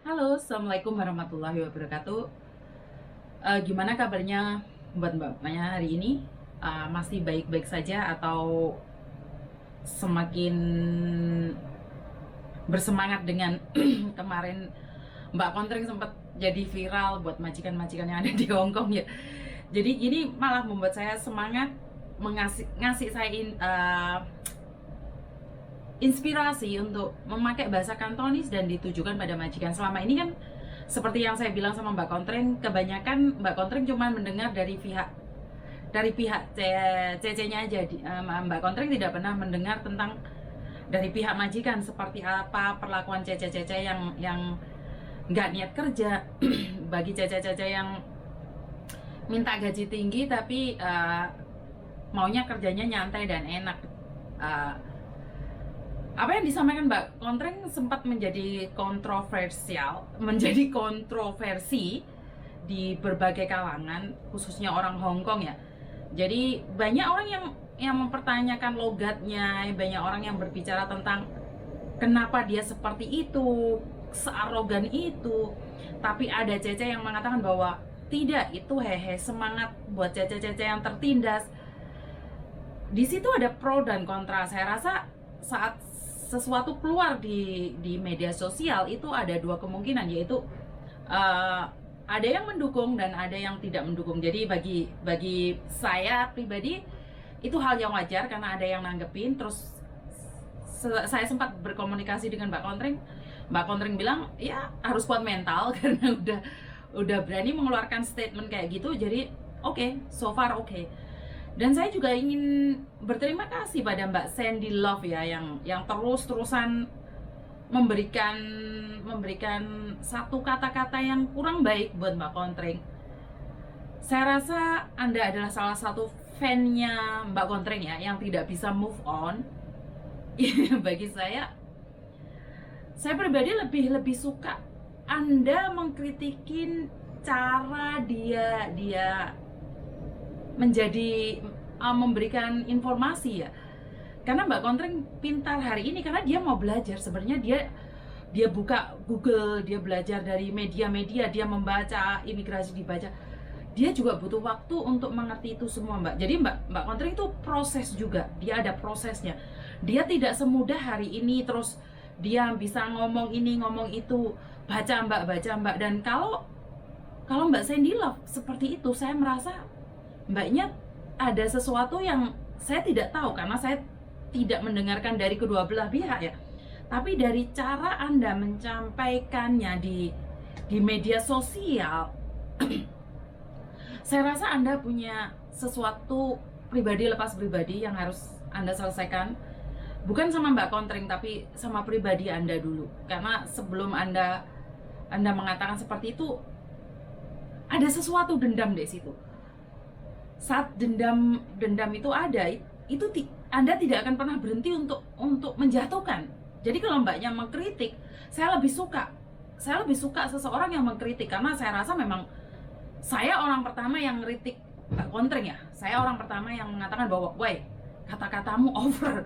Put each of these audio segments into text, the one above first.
Halo, Assalamualaikum warahmatullahi wabarakatuh. Gimana kabarnya buat mbaknya hari ini? Masih baik-baik saja atau semakin bersemangat dengan kemarin Mbak Kontreng sempat jadi viral buat majikan-majikan yang ada di Hong Kong ya. Jadi ini malah membuat saya semangat ngasih saya inspirasi untuk memakai bahasa Kantonis dan ditujukan pada majikan. Selama ini kan seperti yang saya bilang sama Mbak Kontreng, kebanyakan Mbak Kontreng cuma mendengar dari pihak CC-nya aja. Mbak Kontreng tidak pernah mendengar tentang dari pihak majikan seperti apa perlakuan CC-CC yang nggak niat kerja bagi CC-CC yang minta gaji tinggi tapi maunya kerjanya nyantai dan enak. Uh, apa yang disampaikan Mbak Kontreng sempat menjadi kontroversi di berbagai kalangan, khususnya orang Hong Kong ya. Jadi banyak orang yang mempertanyakan logatnya, banyak orang yang berbicara tentang kenapa dia seperti itu, searogan itu. Tapi ada Cece yang mengatakan bahwa tidak, itu hehe, semangat buat Cece-Cece yang tertindas. Di situ ada pro dan kontra. Saya rasa saat sesuatu keluar di media sosial itu ada dua kemungkinan, yaitu ada yang mendukung dan ada yang tidak mendukung. Jadi bagi saya pribadi itu hal yang wajar karena ada yang nanggepin. Terus saya sempat berkomunikasi dengan Mbak Kontreng. Mbak Kontreng bilang ya harus kuat mental karena udah berani mengeluarkan statement kayak gitu. Jadi oke, so far oke. Dan saya juga ingin berterima kasih pada Mbak Sandy Love ya yang terus-terusan memberikan satu kata-kata yang kurang baik buat Mbak Kontreng. Saya rasa Anda adalah salah satu fan-nya Mbak Kontreng ya yang tidak bisa move on. Bagi saya pribadi lebih suka Anda mengkritikin cara dia menjadi memberikan informasi ya. Karena Mbak Kontreng pintar hari ini karena dia mau belajar. Sebenarnya dia buka Google, dia belajar dari media-media, dia membaca imigrasi, dibaca. Dia juga butuh waktu untuk mengerti itu semua, Mbak. Jadi Mbak Kontreng itu proses juga. Dia ada prosesnya. Dia tidak semudah hari ini terus dia bisa ngomong ini, ngomong itu, baca Mbak. Dan kalau Mbak Sandy Love seperti itu, saya merasa Mbaknya ada sesuatu yang saya tidak tahu karena saya tidak mendengarkan dari kedua belah pihak ya. Tapi dari cara Anda menyampaikannya di media sosial, saya rasa Anda punya sesuatu pribadi lepas pribadi yang harus Anda selesaikan. Bukan sama Mbak Kontreng tapi sama pribadi Anda dulu. Karena sebelum Anda mengatakan seperti itu, ada sesuatu dendam di situ. Saat dendam itu ada, itu Anda tidak akan pernah berhenti untuk menjatuhkan. Jadi kalau Mbaknya mengkritik, saya lebih suka seseorang yang mengkritik karena saya rasa memang saya orang pertama yang kritik Mbak Kontreng ya. Saya orang pertama yang mengatakan bahwa, "Woi, kata-katamu over,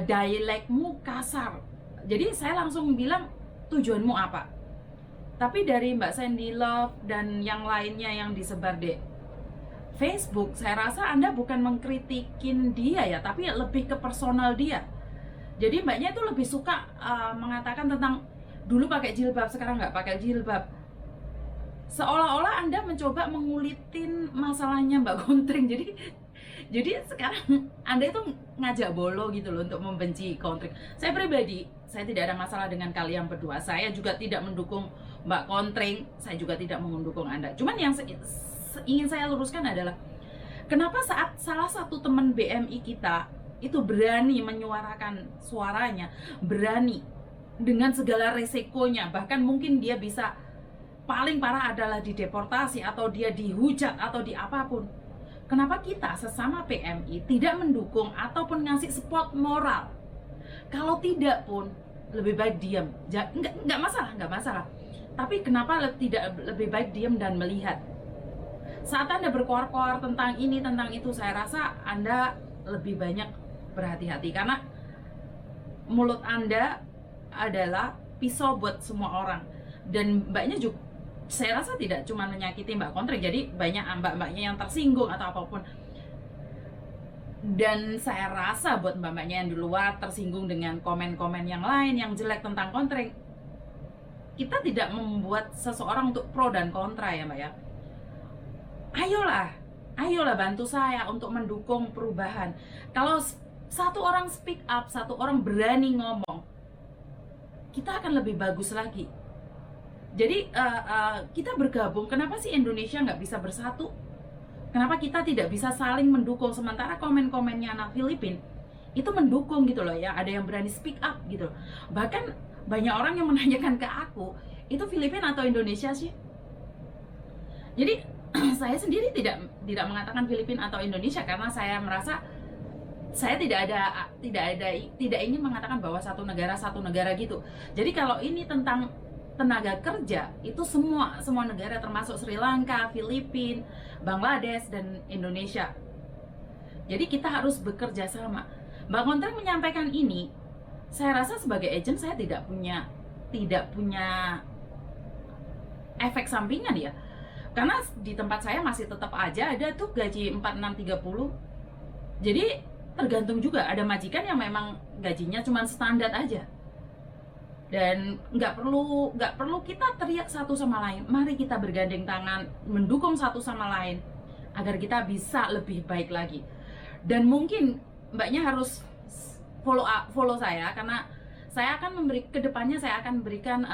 dialekmu kasar." Jadi saya langsung bilang, "Tujuanmu apa?" Tapi dari Mbak Sandy Love dan yang lainnya yang disebar di Facebook, saya rasa Anda bukan mengkritikin dia ya, tapi lebih ke personal dia. Jadi Mbaknya itu lebih suka mengatakan tentang dulu pakai jilbab, sekarang nggak pakai jilbab. Seolah-olah Anda mencoba mengulitin masalahnya Mbak Kontreng. Jadi sekarang Anda itu ngajak bolo gitu loh untuk membenci Kontreng. Saya pribadi, saya tidak ada masalah dengan kalian berdua. Saya juga tidak mendukung Mbak Kontreng, saya juga tidak mendukung Anda. Cuman yang ingin saya luruskan adalah kenapa saat salah satu teman BMI kita itu berani menyuarakan suaranya, berani dengan segala resikonya, bahkan mungkin dia bisa paling parah adalah dideportasi atau dia dihujat atau di apapun. Kenapa kita sesama PMI tidak mendukung ataupun ngasih support moral? Kalau tidak pun lebih baik diam. Nggak masalah. Tapi kenapa tidak lebih baik diam dan melihat? Saat Anda berkoar-koar tentang ini, tentang itu, saya rasa Anda lebih banyak berhati-hati karena mulut Anda adalah pisau buat semua orang. Dan mbaknya juga, saya rasa tidak cuma menyakiti mbak kontring, jadi banyak mbak-mbaknya yang tersinggung atau apapun. Dan saya rasa buat mbak-mbaknya yang di luar tersinggung dengan komen-komen yang lain yang jelek tentang kontring, kita tidak membuat seseorang untuk pro dan kontra ya mbak ya. Ayolah bantu saya untuk mendukung perubahan. Kalau satu orang speak up, satu orang berani ngomong, kita akan lebih bagus lagi. Jadi kita bergabung. Kenapa sih Indonesia nggak bisa bersatu? Kenapa kita tidak bisa saling mendukung? Sementara komen-komennya anak Filipina itu mendukung gitu loh ya. Ada yang berani speak up gitu. Bahkan banyak orang yang menanyakan ke aku, itu Filipina atau Indonesia sih? Jadi saya sendiri tidak mengatakan Filipina atau Indonesia, karena saya merasa saya tidak ingin mengatakan bahwa satu negara gitu. Jadi kalau ini tentang tenaga kerja, itu semua negara termasuk Sri Lanka, Filipina, Bangladesh dan Indonesia. Jadi kita harus bekerja sama. Mbak Kontring menyampaikan ini, saya rasa sebagai agent saya tidak punya efek sampingan ya. Karena di tempat saya masih tetap aja ada tuh gaji 4630. Jadi tergantung juga, ada majikan yang memang gajinya cuma standar aja. Dan nggak perlu kita teriak satu sama lain. Mari kita bergandeng tangan, mendukung satu sama lain agar kita bisa lebih baik lagi. Dan mungkin mbaknya harus follow saya, karena saya akan kedepannya saya akan berikan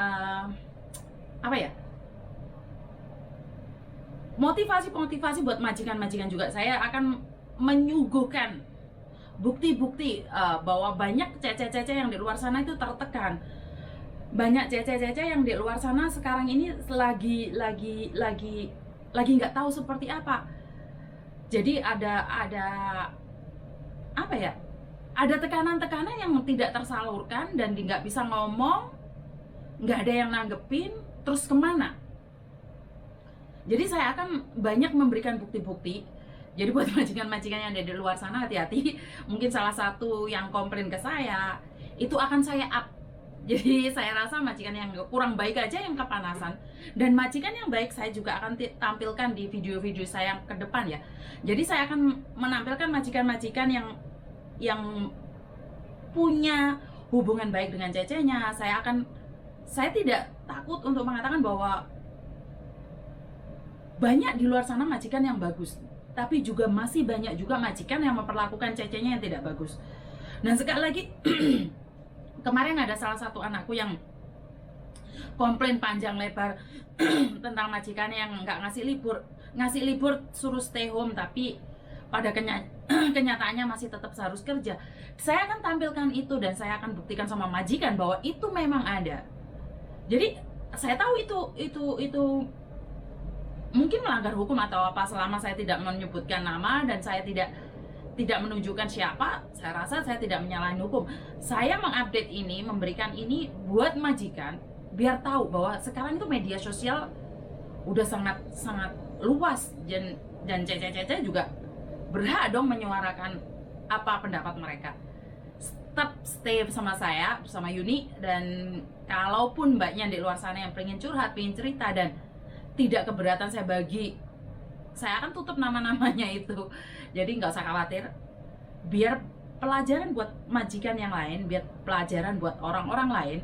motivasi buat majikan-majikan juga. Saya akan menyuguhkan bukti-bukti bahwa banyak cece-cece yang di luar sana itu tertekan. Banyak cece-cece yang di luar sana sekarang ini lagi nggak tahu seperti apa. Jadi ada tekanan-tekanan yang tidak tersalurkan dan nggak bisa ngomong, nggak ada yang nanggepin, terus kemana? Jadi saya akan banyak memberikan bukti-bukti. Jadi buat majikan-majikan yang ada di luar sana, hati-hati. Mungkin salah satu yang komplain ke saya, itu akan saya up. Jadi saya rasa majikan yang kurang baik aja yang kepanasan. Dan majikan yang baik saya juga akan tampilkan di video-video saya yang ke depan ya. Jadi saya akan menampilkan majikan-majikan yang punya hubungan baik dengan cecenya. Saya tidak takut untuk mengatakan bahwa banyak di luar sana majikan yang bagus, tapi juga masih banyak juga majikan yang memperlakukan cecenya yang tidak bagus. Dan sekali lagi kemarin ada salah satu anakku yang komplain panjang lebar tentang majikan yang nggak ngasih libur suruh stay home, tapi pada kenyataannya masih tetap harus kerja. Saya akan tampilkan itu dan saya akan buktikan sama majikan bahwa itu memang ada. Jadi saya tahu itu mungkin melanggar hukum atau apa, selama saya tidak menyebutkan nama dan saya tidak menunjukkan siapa. Saya rasa saya tidak menyalahi hukum. Saya mengupdate ini, memberikan ini buat majikan biar tahu bahwa sekarang itu media sosial udah sangat luas, dan cece-cece juga berhak dong menyuarakan apa pendapat mereka. Tetap stay bersama saya, bersama Yuni, dan kalaupun mbaknya di luar sana yang pengen curhat, pengen cerita dan tidak keberatan saya bagi, saya akan tutup nama-namanya itu. Jadi nggak usah khawatir. Biar pelajaran buat majikan yang lain, biar pelajaran buat orang-orang lain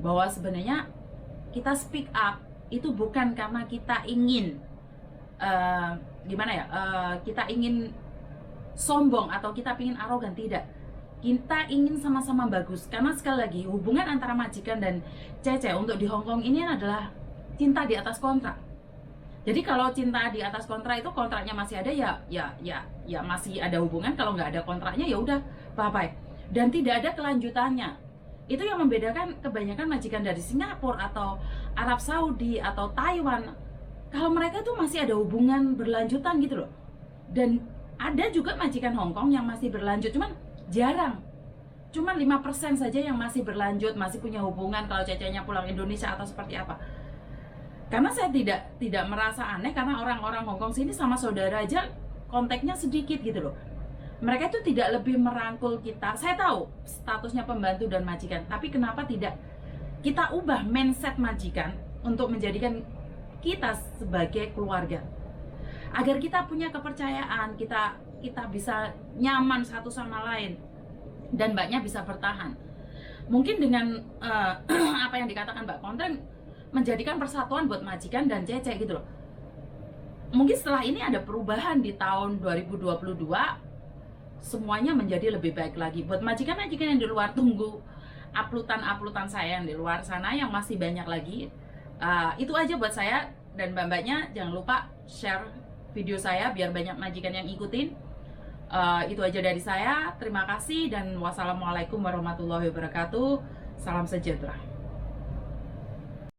bahwa sebenarnya kita speak up itu bukan karena kita ingin kita ingin sombong atau kita ingin arogan, tidak. Kita ingin sama-sama bagus. Karena sekali lagi hubungan antara majikan dan cece untuk di Hong Kong ini adalah cinta di atas kontrak. Jadi kalau cinta di atas kontrak itu kontraknya masih ada ya masih ada hubungan. Kalau nggak ada kontraknya ya udah bye-bye. Dan tidak ada kelanjutannya. Itu yang membedakan kebanyakan majikan dari Singapura atau Arab Saudi atau Taiwan. Kalau mereka tuh masih ada hubungan berlanjutan gitu loh. Dan ada juga majikan Hong Kong yang masih berlanjut, cuman jarang. Cuman 5% saja yang masih berlanjut, masih punya hubungan kalau cecenya pulang Indonesia atau seperti apa. Karena saya tidak merasa aneh, karena orang-orang Hongkong sini sama saudara aja kontaknya sedikit gitu loh. Mereka itu tidak lebih merangkul kita. Saya tahu statusnya pembantu dan majikan, tapi kenapa tidak kita ubah mindset majikan untuk menjadikan kita sebagai keluarga, agar kita punya kepercayaan, kita bisa nyaman satu sama lain, dan mbaknya bisa bertahan. Mungkin dengan apa yang dikatakan Mbak Kontring, menjadikan persatuan buat majikan dan Cece gitu loh. Mungkin setelah ini ada perubahan di tahun 2022, semuanya menjadi lebih baik lagi. Buat majikan-majikan yang di luar, tunggu uploadan saya yang di luar sana yang masih banyak lagi. Itu aja buat saya dan mbak-mbaknya. Jangan lupa share video saya biar banyak majikan yang ikutin. Itu aja dari saya. Terima kasih dan wassalamualaikum warahmatullahi wabarakatuh. Salam sejahtera.